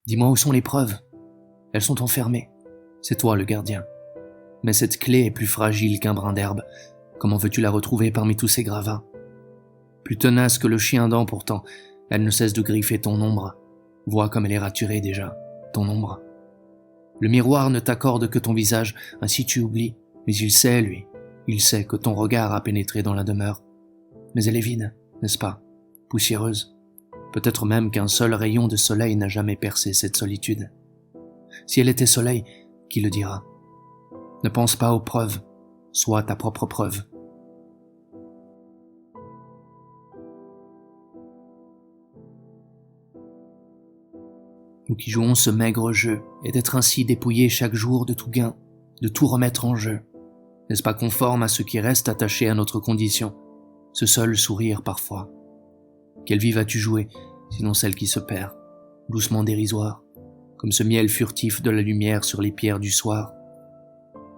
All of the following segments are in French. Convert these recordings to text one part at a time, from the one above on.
Dis-moi où sont les preuves. Elles sont enfermées. C'est toi le gardien. Mais cette clé est plus fragile qu'un brin d'herbe. Comment veux-tu la retrouver parmi tous ces gravats? Plus tenace que le chien-dent pourtant, elle ne cesse de griffer ton ombre. Vois comme elle est raturée déjà, ton ombre. Le miroir ne t'accorde que ton visage, ainsi tu oublies. Mais il sait, lui. Il sait que ton regard a pénétré dans la demeure. Mais elle est vide, n'est-ce pas? Poussiéreuse. Peut-être même qu'un seul rayon de soleil n'a jamais percé cette solitude. Si elle était soleil, qui le dira? Ne pense pas aux preuves, sois ta propre preuve. Nous qui jouons ce maigre jeu, et d'être ainsi dépouillés chaque jour de tout gain, de tout remettre en jeu, n'est-ce pas conforme à ce qui reste attaché à notre condition, ce seul sourire parfois? Quelle vie vas-tu jouer, sinon celle qui se perd, doucement dérisoire, comme ce miel furtif de la lumière sur les pierres du soir?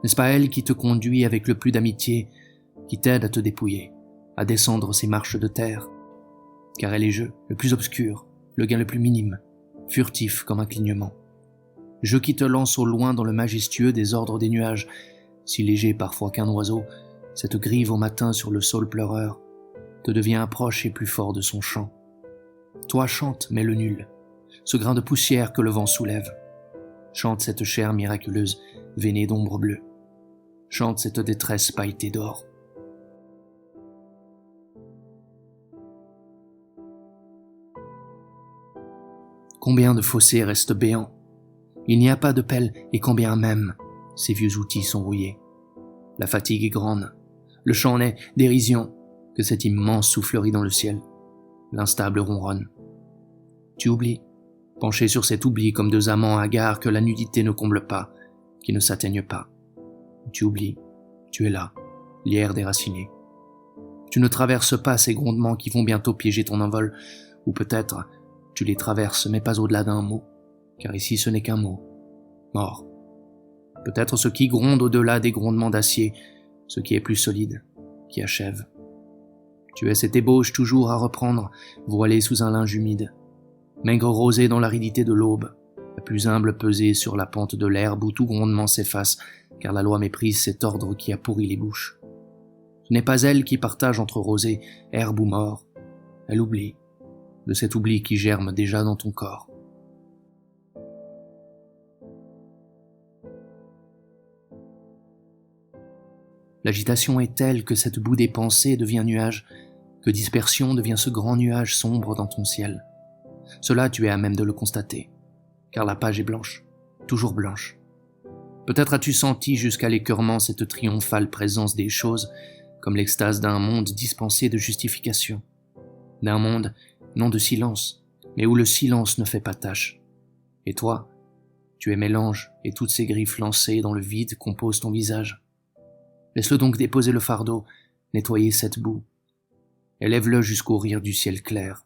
N'est-ce pas elle qui te conduit avec le plus d'amitié, qui t'aide à te dépouiller, à descendre ces marches de terre? Car elle est jeu le plus obscur, le gain le plus minime, furtif comme un clignement. Jeu qui te lance au loin dans le majestueux désordre des nuages, si léger parfois qu'un oiseau, cette grive au matin sur le saule pleureur, te devient proche et plus fort de son chant. Toi chante, mais le nul, ce grain de poussière que le vent soulève. Chante cette chair miraculeuse, veinée d'ombre bleue. Chante cette détresse pailletée d'or. Combien de fossés restent béants? Il n'y a pas de pelle, et combien même ces vieux outils sont rouillés. La fatigue est grande, le chant n'est dérision que cette immense soufflerie dans le ciel. L'instable ronronne. Tu oublies, penché sur cet oubli comme deux amants hagards que la nudité ne comble pas, qui ne s'atteignent pas. Tu oublies, tu es là, lierre déraciné. Tu ne traverses pas ces grondements qui vont bientôt piéger ton envol, ou peut-être tu les traverses mais pas au-delà d'un mot, car ici ce n'est qu'un mot, mort. Peut-être ce qui gronde au-delà des grondements d'acier, ce qui est plus solide, qui achève. Tu es cette ébauche toujours à reprendre, voilée sous un linge humide, maigre rosée dans l'aridité de l'aube, la plus humble pesée sur la pente de l'herbe où tout grondement s'efface, car la loi méprise cet ordre qui a pourri les bouches. Ce n'est pas elle qui partage entre rosée, herbe ou mort. Elle oublie, de cet oubli qui germe déjà dans ton corps. L'agitation est telle que cette boue des pensées devient nuage, que dispersion devient ce grand nuage sombre dans ton ciel. Cela, tu es à même de le constater, car la page est blanche, toujours blanche. Peut-être as-tu senti jusqu'à l'écœurement cette triomphale présence des choses, comme l'extase d'un monde dispensé de justification, d'un monde non de silence, mais où le silence ne fait pas tâche. Et toi, tu es mélange, et toutes ces griffes lancées dans le vide composent ton visage. Laisse-le donc déposer le fardeau, nettoyer cette boue. Élève-le jusqu'au rire du ciel clair.